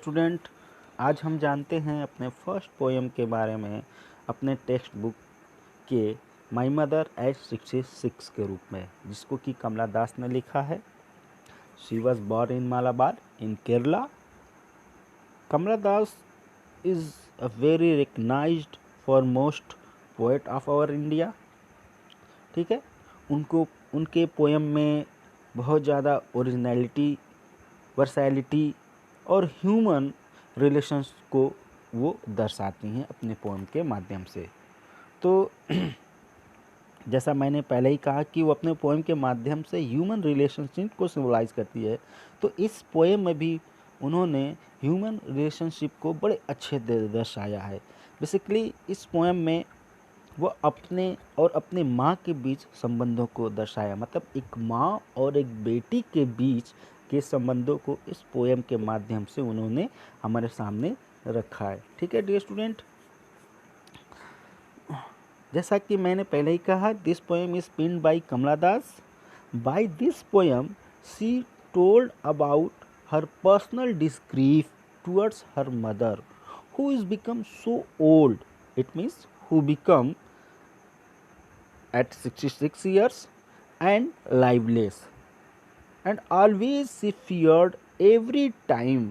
Student, आज हम जानते हैं अपने फर्स्ट पोएम के बारे में अपने टेक्स्ट बुक के माई मदर एज 66 के रूप में, जिसको कि कमला दास ने लिखा है। She was born in Malabar in Kerala. Kamala Das is a very recognized for most poet of our India. ठीक है, उनके पोएम में बहुत ज़्यादा ओरिजिनलिटी, वर्सैलिटी और ह्यूमन रिलेशंस को वो दर्शाती हैं अपने पोएम के माध्यम से। तो जैसा मैंने पहले ही कहा कि वो अपने पोएम के माध्यम से ह्यूमन रिलेशनशिप को सिम्बलाइज करती है, तो इस पोएम में भी उन्होंने ह्यूमन रिलेशनशिप को बड़े अच्छे दर्शाया है। बेसिकली इस पोएम में वो अपने और अपने माँ के बीच संबंधों को दर्शाया, मतलब एक माँ और एक बेटी के बीच के संबंधों को इस पोएम के माध्यम से उन्होंने हमारे सामने रखा है। ठीक है डियर स्टूडेंट, जैसा कि मैंने पहले ही कहा, this poem is penned by Kamala Das. By this poem she told about her personal disgrief towards her mother, who is become so old. It means who become at 66 years and lifeless, and always she feared every time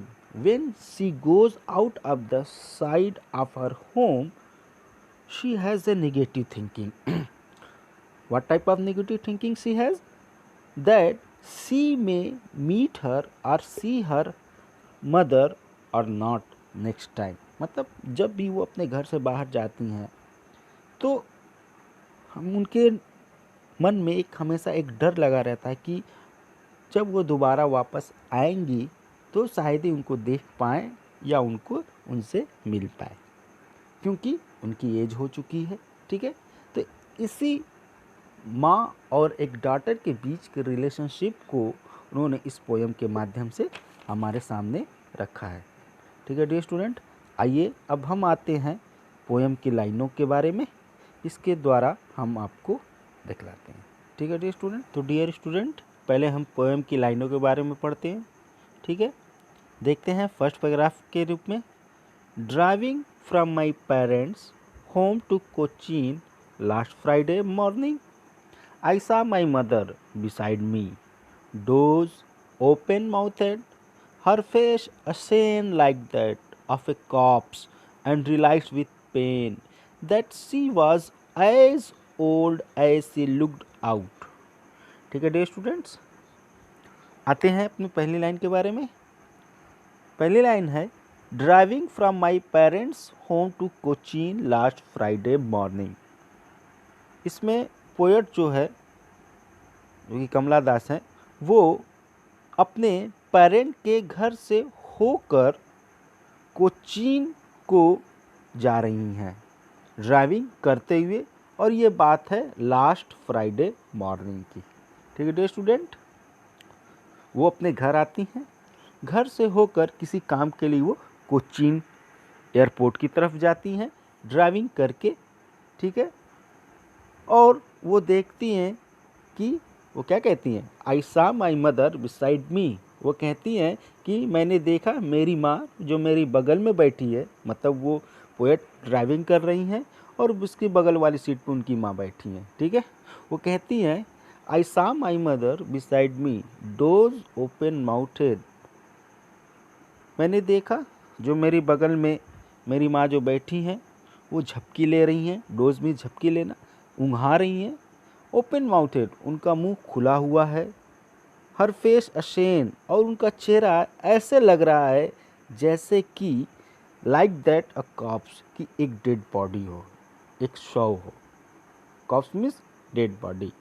when she goes out of the side of her home she has a negative thinking. What type of negative thinking she has? That she may meet her or see her mother or not next time. मतलब जब भी वो अपने घर से बाहर जाती हैं तो हम उनके मन में हमेशा एक डर लगा रहता है कि जब वो दोबारा वापस आएंगी तो शायद ही उनको देख पाएँ या उनसे मिल पाए, क्योंकि उनकी एज हो चुकी है। ठीक है, तो इसी माँ और एक डॉटर के बीच के रिलेशनशिप को उन्होंने इस पोएम के माध्यम से हमारे सामने रखा है। ठीक है डियर स्टूडेंट, आइए अब हम आते हैं पोएम की लाइनों के बारे में, इसके द्वारा हम आपको दिखलाते हैं। ठीक है डियर स्टूडेंट, तो डियर स्टूडेंट पहले हम पोएम की लाइनों के बारे में पढ़ते हैं। ठीक है, देखते हैं फर्स्ट पैराग्राफ के रूप में। Driving from my parents home to Cochin last Friday morning, I saw my mother beside me, doors open-mouthed, her face ashen like that of a corpse, and realized with pain that she was as old as she looked out. ठीक है dear students, आते हैं अपनी पहली line के बारे में। पहली लाइन है driving from my parents home to Cochin last Friday morning. इसमें पोएट जो है, जो कि कमला दास हैं, वो अपने पेरेंट के घर से होकर कोचीन को जा रही हैं ड्राइविंग करते हुए, और ये बात है लास्ट फ्राइडे मॉर्निंग की। ठीक है डियर स्टूडेंट, वो अपने घर आती हैं, घर से होकर किसी काम के लिए वो कोचीन एयरपोर्ट की तरफ जाती हैं ड्राइविंग करके। ठीक है, और वो देखती हैं कि वो क्या कहती हैं, आई सा माई मदर बिसाइड मी। वो कहती हैं कि मैंने देखा मेरी माँ जो मेरी बगल में बैठी है, मतलब वो पोएट ड्राइविंग कर रही हैं और उसकी बगल वाली सीट पे उनकी माँ बैठी हैं। ठीक है, वो कहती हैं आई सा my mother beside me, dose open mouthed. मैंने देखा जो मेरी बगल में मेरी माँ जो बैठी हैं वो झपकी ले रही हैं, डोज में झपकी लेना, ऊँघा रही हैं। ओपन माउथेड, उनका मुंह खुला हुआ है। हर फेस अशेन, और उनका चेहरा ऐसे लग रहा है जैसे कि लाइक दैट अ कॉप्स, कि एक डेड बॉडी हो, एक शव हो। Corpse means dead body,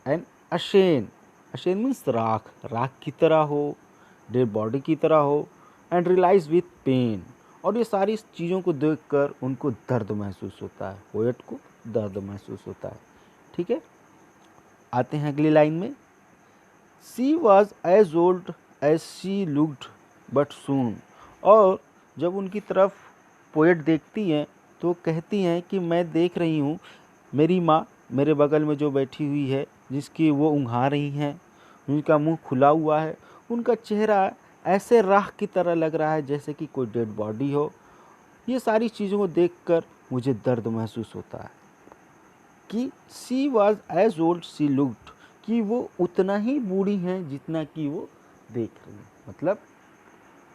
and ashen, ashen means राख, राख की तरह हो, डेड बॉडी की तरह हो, एंड रियलाइज विथ पेन, और ये सारी चीज़ों को देखकर उनको दर्द महसूस होता है, पोएट को दर्द महसूस होता है। ठीक है, आते हैं अगली लाइन में। She was as old as she looked but soon, और जब उनकी तरफ पोएट देखती हैं तो कहती हैं कि मैं देख रही हूँ मेरी माँ मेरे बगल में जो बैठी हुई है, जिसकी वो ऊँघा रही हैं, उनका मुंह खुला हुआ है, उनका चेहरा ऐसे राख की तरह लग रहा है जैसे कि कोई डेड बॉडी हो। ये सारी चीज़ों को देखकर मुझे दर्द महसूस होता है कि she was as old she looked, कि वो उतना ही बूढ़ी हैं जितना कि वो देख रही हैं। मतलब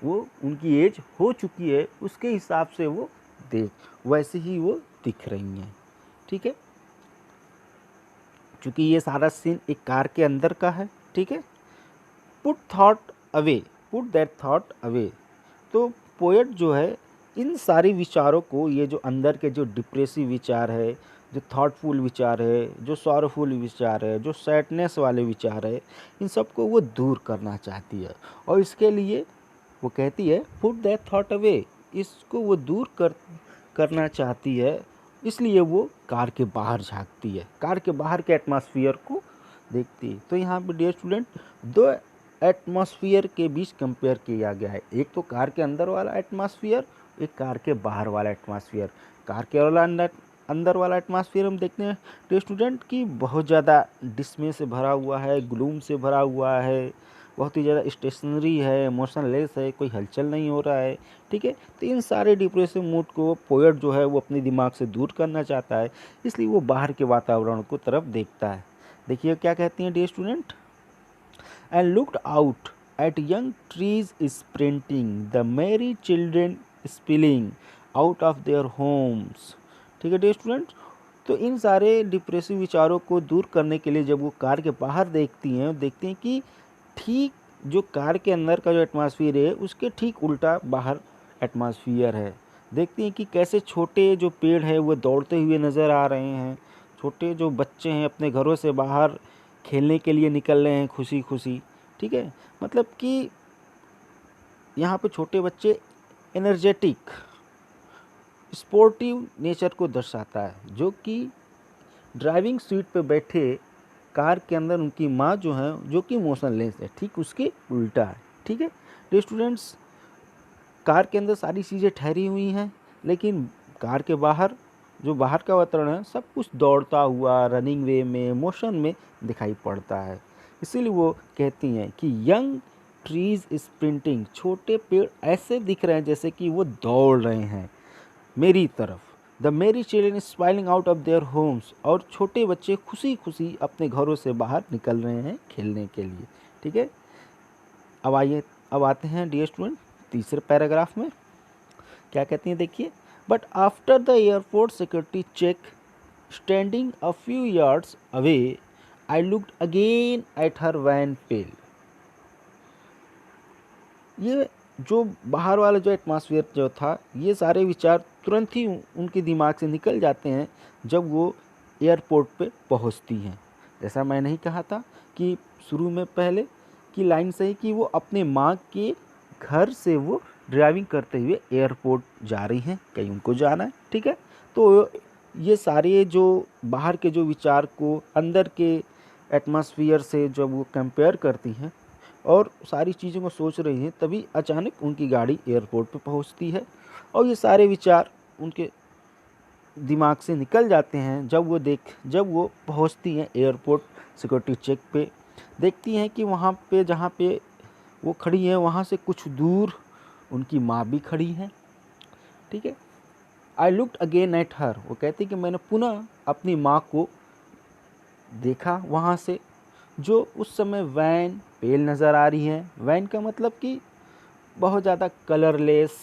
वो उनकी एज हो चुकी है, उसके हिसाब से वो देख वैसे ही वो दिख रही हैं। ठीक है, क्योंकि ये सारा सीन एक कार के अंदर का है। ठीक है, put thought away, put that thought away. तो पोएट जो है इन सारे विचारों को, ये जो अंदर के जो डिप्रेसिव विचार है, जो थॉटफुल विचार है, जो सॉरोफुल विचार है, जो सैडनेस वाले विचार है, इन सबको वो दूर करना चाहती है। और इसके लिए वो कहती है पुट दैट थॉट अवे, इसको वो दूर करना चाहती है। इसलिए वो कार के बाहर झांकती है, कार के बाहर के एटमॉस्फेयर को देखती है। तो यहाँ पे डियर स्टूडेंट दो एटमॉस्फेयर के बीच कंपेयर किया गया है, एक तो कार के अंदर वाला एटमॉस्फेयर, एक कार के बाहर वाला एटमॉस्फेयर। कार के अंदर वाला एटमॉस्फेयर हम देखते हैं डियर स्टूडेंट की बहुत ज़्यादा डिस्मे से भरा हुआ है, ग्लूम से भरा हुआ है, बहुत ही ज़्यादा स्टेशनरी है, इमोशनलेस है, कोई हलचल नहीं हो रहा है। ठीक है, तो इन सारे डिप्रेसिव मूड को पोएट जो है वो अपने दिमाग से दूर करना चाहता है, इसलिए वो बाहर के वातावरण को तरफ देखता है। देखिए क्या कहती हैं dear student, and looked out at young trees sprinting, the merry children spilling out of their homes। ठीक है डियर स्टूडेंट, तो इन सारे डिप्रेसिव विचारों को दूर करने के लिए जब वो कार के बाहर देखती हैं, देखती हैं कि ठीक जो कार के अंदर का जो एटमॉस्फेयर है उसके ठीक उल्टा बाहर एटमॉस्फेयर है। देखती हैं कि कैसे छोटे जो पेड़ हैं वो दौड़ते हुए नज़र आ रहे हैं, छोटे जो बच्चे हैं अपने घरों से बाहर खेलने के लिए निकल रहे हैं खुशी खुशी। ठीक है, मतलब कि यहाँ पे छोटे बच्चे एनर्जेटिक स्पोर्टिव नेचर को दर्शाता है, जो कि ड्राइविंग सीट पे बैठे कार के अंदर उनकी माँ जो है जो कि मोशनलेस है, ठीक उसके उल्टा है। ठीक है, तो स्टूडेंट्स कार के अंदर सारी चीज़ें ठहरी हुई हैं, लेकिन कार के बाहर जो बाहर का वातावरण है सब कुछ दौड़ता हुआ रनिंग वे में, मोशन में दिखाई पड़ता है। इसीलिए वो कहती हैं कि यंग ट्रीज स्प्रिंटिंग, छोटे पेड़ ऐसे दिख रहे हैं जैसे कि वो दौड़ रहे हैं मेरी तरफ। द मेरी children smiling out of their homes, और छोटे बच्चे खुशी खुशी अपने घरों से बाहर निकल रहे हैं खेलने के लिए। ठीक है, अब आते हैं डियर स्टूडेंट तीसरे पैराग्राफ में। क्या कहती हैं देखिए, but after the airport security check standing a few yards away I looked again at her wan pale. ये जो बाहर वाला जो एटमॉस्फेयर जो था, ये सारे विचार तुरंत ही उनके दिमाग से निकल जाते हैं जब वो एयरपोर्ट पे पहुंचती हैं। जैसा मैंने ही कहा था कि शुरू में पहले की लाइन से ही कि वो अपने माँ के घर से वो ड्राइविंग करते हुए एयरपोर्ट जा रही हैं, कहीं उनको जाना है। ठीक है, तो ये सारे जो बाहर के जो विचार को अंदर के एटमॉस्फेयर से जब वो कंपेयर करती हैं और सारी चीज़ों को सोच रही हैं, तभी अचानक उनकी गाड़ी एयरपोर्ट पे पहुंचती है और ये सारे विचार उनके दिमाग से निकल जाते हैं जब वो पहुंचती हैं एयरपोर्ट सिक्योरिटी चेक पे। देखती हैं कि वहाँ पे जहाँ पे वो खड़ी हैं वहाँ से कुछ दूर उनकी माँ भी खड़ी हैं। ठीक है, आई लुक्ड अगेन एट हर, वो कहती कि मैंने पुनः अपनी माँ को देखा वहाँ से, जो उस समय वैन पेल नज़र आ रही है। वैन का मतलब कि बहुत ज़्यादा कलरलेस,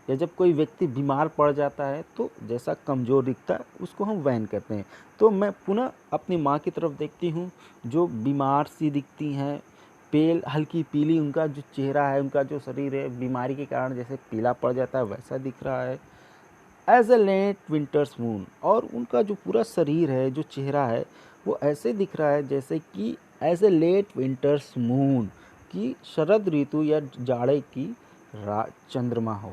या जब कोई व्यक्ति बीमार पड़ जाता है तो जैसा कमज़ोर दिखता है उसको हम वैन कहते हैं। तो मैं पुनः अपनी माँ की तरफ देखती हूँ जो बीमार सी दिखती हैं, पेल हल्की पीली, उनका जो चेहरा है, उनका जो शरीर है बीमारी के कारण जैसे पीला पड़ जाता है वैसा दिख रहा है। As a late winter's moon, और उनका जो पूरा शरीर है, जो चेहरा है, वो ऐसे दिख रहा है जैसे कि as a late winter's moon, कि शरद ऋतु या जाड़े की चंद्रमा हो।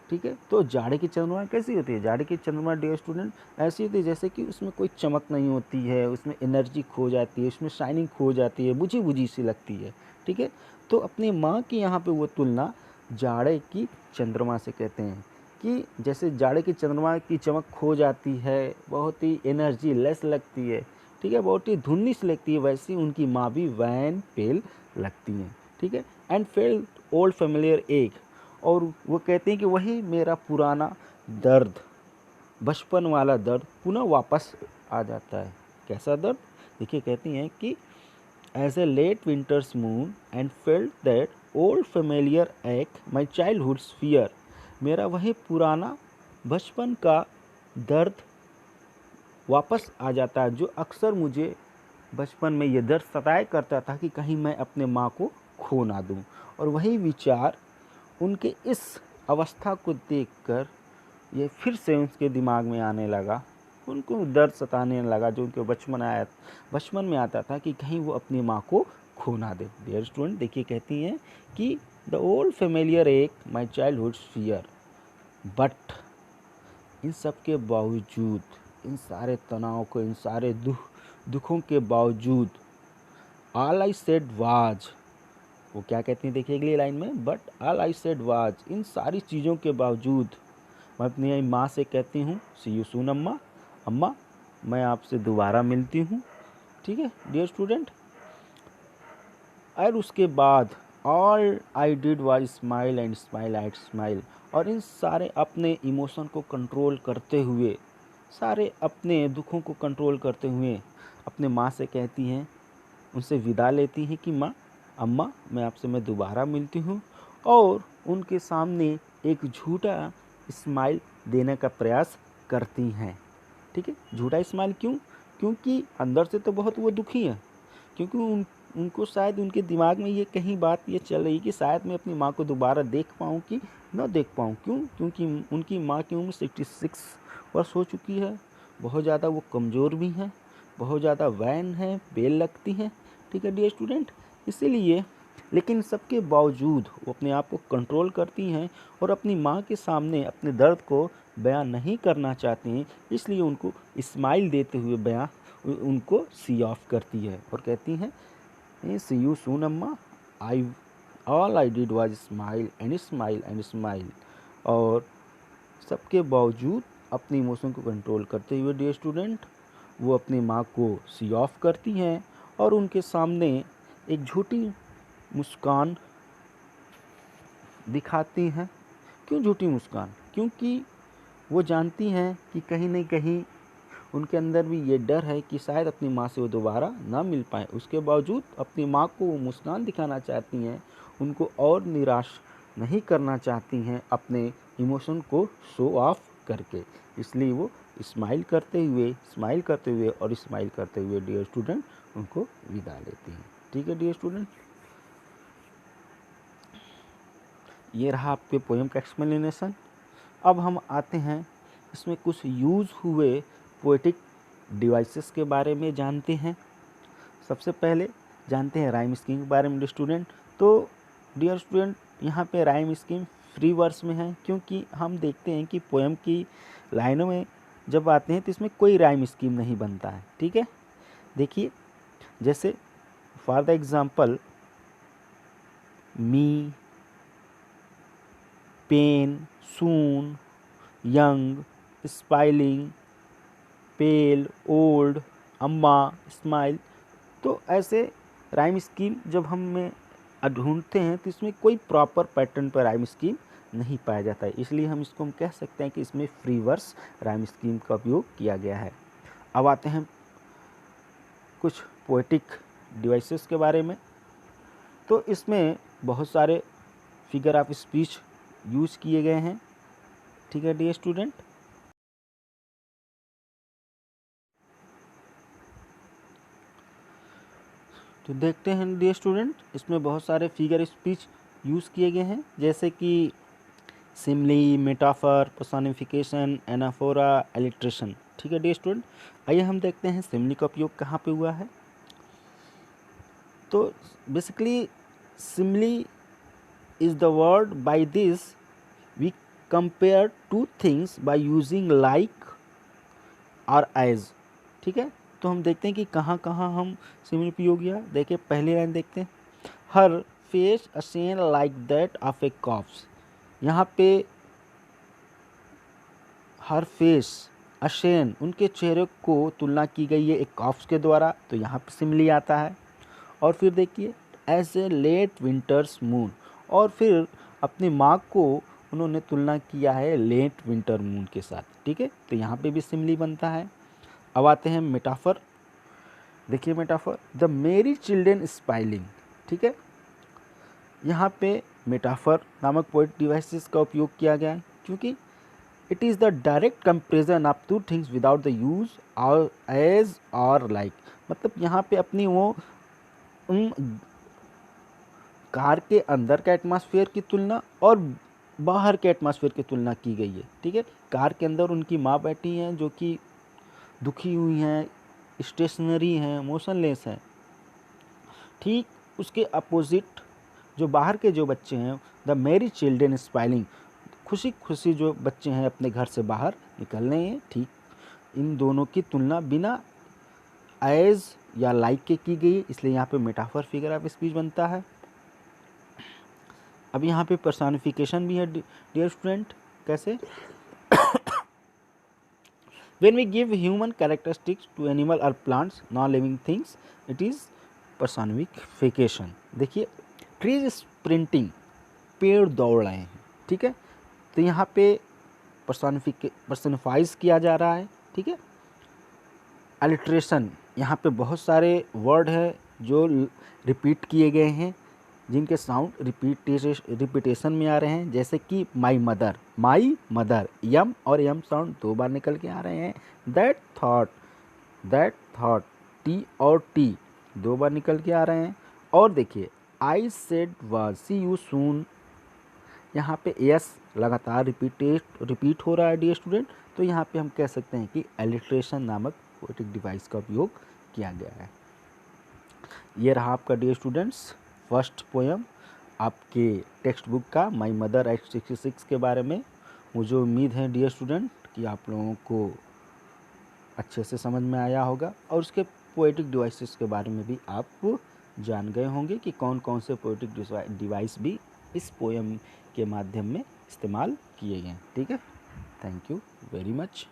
ठीक है, तो जाड़े की चंद्रमा कैसी होती है? जाड़े की चंद्रमा डियर स्टूडेंट ऐसी होती है जैसे कि उसमें कोई चमक नहीं होती है, उसमें एनर्जी खो जाती है, उसमें शाइनिंग खो जाती है, बुझी बुझी सी लगती है। ठीक है, तो अपनी माँ की यहाँ पे वो तुलना जाड़े की चंद्रमा से कहते हैं कि जैसे जाड़े की चंद्रमा की चमक खो जाती है, बहुत ही एनर्जी लेस लगती है। ठीक है, बहुत ही धुंधली सी लगती है, वैसी उनकी माँ भी वैन पेल लगती हैं। ठीक है, एंड फेल्ट ओल्ड फेमिलियर एक, और वो कहते हैं कि वही मेरा पुराना दर्द, बचपन वाला दर्द पुनः वापस आ जाता है। कैसा दर्द? देखिए कहती हैं कि as a late winter's moon and felt that old familiar ache my childhoods fear, मेरा वही पुराना बचपन का दर्द वापस आ जाता है, जो अक्सर मुझे बचपन में ये दर्द सताया करता था कि कहीं मैं अपने माँ को खो ना दूँ। और वही विचार उनके इस अवस्था को देखकर ये फिर से उसके दिमाग में आने लगा, उनको दर्द सताने लगा जो उनके बचपन में आता था कि कहीं वो अपनी माँ को खो ना दे। डियर स्टूडेंट, देखिए कहती हैं कि the old familiar ache my childhood fear, but in सब के बावजूद, इन सारे तनाव को, इन सारे दुखों के बावजूद, ऑल आई सेड वाज, वो क्या कहती हैं देखिए अगली लाइन में, but all I said was, इन सारी चीज़ों के बावजूद मैं अपनी माँ से कहती हूँ सी यू सून अम्मा, अम्मा मैं आपसे दोबारा मिलती हूँ। ठीक है डियर स्टूडेंट, और उसके बाद all I did was smile and smile and smile, और इन सारे अपने इमोशन को कंट्रोल करते हुए, सारे अपने दुखों को कंट्रोल करते हुए अपने माँ से कहती हैं, उनसे विदा लेती हैं कि माँ, अम्मा मैं दोबारा मिलती हूँ, और उनके सामने एक झूठा स्माइल देने का प्रयास करती हैं। ठीक है, झूठा स्माइल क्यों? क्योंकि अंदर से तो बहुत वो दुखी हैं, क्योंकि उनको शायद उनके दिमाग में ये कहीं बात ये चल रही कि शायद मैं अपनी माँ को दोबारा देख पाऊँ कि न देख पाऊँ। क्यों? क्योंकि उनकी माँ की उम्र 66 वर्ष हो चुकी है, बहुत ज़्यादा वो कमज़ोर भी हैं, बहुत ज़्यादा वैन है, बेल लगती हैं। ठीक है डियर स्टूडेंट, इसीलिए लेकिन सबके बावजूद वो अपने आप को कंट्रोल करती हैं और अपनी माँ के सामने अपने दर्द को बयां नहीं करना चाहती हैं, इसलिए उनको स्माइल देते हुए उनको सी ऑफ करती है और कहती हैं सी you soon Amma, I all I did was smile and smile and smile. और सबके बावजूद अपनी इमोशन को कंट्रोल करते हुए डियर स्टूडेंट वो अपनी माँ को सी ऑफ करती हैं और उनके सामने एक झूठी मुस्कान दिखाती हैं। क्यों झूठी मुस्कान? क्योंकि वो जानती हैं कि कहीं न कहीं उनके अंदर भी ये डर है कि शायद अपनी माँ से वो दोबारा ना मिल पाएँ। उसके बावजूद अपनी माँ को वो मुस्कान दिखाना चाहती हैं, उनको और निराश नहीं करना चाहती हैं अपने इमोशन को शो ऑफ करके। इसलिए वो स्माइल करते हुए डियर स्टूडेंट उनको विदा लेती हैं। ठीक है डियर स्टूडेंट, ये रहा आपके पोएम का एक्सप्लेनेशन। अब हम आते हैं इसमें कुछ यूज़ हुए पोएटिक डिवाइसेस के बारे में जानते हैं। सबसे पहले जानते हैं राइम स्कीम के बारे में डियर स्टूडेंट। तो डियर स्टूडेंट यहाँ पे राइम स्कीम फ्री वर्स में है, क्योंकि हम देखते हैं कि पोएम की लाइनों में जब आते हैं तो इसमें कोई राइम स्कीम नहीं बनता है। ठीक है, देखिए जैसे for the example me, pen, soon, young, spoiling, pale, old, Amma, smile, तो ऐसे राइम स्कीम जब हम ढूंढते हैं तो इसमें कोई प्रॉपर पैटर्न पर राइम स्कीम नहीं पाया जाता है, इसलिए हम इसको कह सकते हैं कि इसमें फ्री वर्स राइम स्कीम का उपयोग किया गया है। अब आते हैं कुछ पोएटिक डिवाइसेस के बारे में। तो इसमें बहुत सारे फिगर ऑफ स्पीच यूज़ किए गए हैं। ठीक है डियर स्टूडेंट, तो देखते हैं डियर स्टूडेंट, इसमें बहुत सारे फिगर स्पीच यूज़ किए गए हैं, जैसे कि Simli, metaphor, personification, anaphora, alliteration. ठीक है डियर स्टूडेंट, आइए हम देखते हैं सिमली का उपयोग कहाँ पे हुआ है। तो basically simile is the word by this we compare two things by using like और एज। ठीक है, तो हम देखते हैं कि कहाँ कहाँ हम सिमिलर उपयोग किया। देखिए पहली लाइन देखते हैं, her face ashen like that of a corpse. यहाँ पे हर फेस अशेन, उनके चेहरे को तुलना की गई है एक कॉप्स के द्वारा, तो यहाँ पे सिमिली आता है। और फिर देखिए as a late winter's moon, और फिर अपनी माँ को उन्होंने तुलना किया है लेट विंटर मून के साथ, ठीक है। तो यहाँ पे भी सिमिली बनता है। अब आते हैं मेटाफर। देखिए मेटाफर, द मेरी चिल्ड्रेन स्पाइलिंग, ठीक है। यहाँ पे मेटाफर नामक पोएटिक डिवाइसेस का उपयोग किया गया है क्योंकि it is the direct comparison of two things without the use और एज और लाइक। मतलब यहाँ पे अपनी वो उन कार के अंदर का एटमॉस्फेयर की तुलना और बाहर के एटमॉस्फेयर की तुलना की गई है, ठीक है। कार के अंदर उनकी माँ बैठी हैं जो कि दुखी हुई हैं, स्टेशनरी हैं, मोशनलेस हैं। ठीक उसके अपोजिट जो बाहर के जो बच्चे हैं, द मेरी चिल्ड्रेन स्माइलिंग, खुशी खुशी जो बच्चे हैं अपने घर से बाहर निकल रहे हैं। ठीक इन दोनों की तुलना बिना एज या लाइक के की गई, इसलिए यहाँ पे मेटाफर फिगर ऑफ स्पीच बनता है। अब यहाँ पे पर्सोनिफिकेशन भी है डियर स्टूडेंट। कैसे? When we give human characteristics to animal or plants, non-living things, it is personification। देखिए ट्रीज स्प्रिंटिंग, पेड़ दौड़ रहे हैं, ठीक है। तो यहाँ पे पर्सोनिफाइज किया जा रहा है, ठीक है। अलिट्रेशन, यहाँ पे बहुत सारे वर्ड है जो रिपीट किए गए हैं, जिनके साउंड रिपीटेशन में आ रहे हैं, जैसे कि माई मदर, यम और यम साउंड 2 बार निकल के आ रहे हैं। दैट थॉट, टी और टी 2 बार निकल के आ रहे हैं। और देखिए I said was, see you soon, यहाँ पे यस लगातार रिपीट हो रहा है डियर स्टूडेंट। तो यहाँ पे हम कह सकते हैं कि एलिट्रेशन नामक पोएटिक डिवाइस का उपयोग किया गया है। ये रहा आपका डियर स्टूडेंट्स फर्स्ट पोएम आपके टेक्स्ट बुक का माई मदर एट 66 के बारे में। मुझे उम्मीद है डियर स्टूडेंट कि आप लोगों को अच्छे से समझ में आया होगा और उसके पोएटिक डिवाइसेस के बारे में भी आप जान गए होंगे कि कौन कौन से पोएटिक डिवाइस भी इस पोएम के माध्यम में इस्तेमाल किए गए हैं, ठीक है। Thank you very much.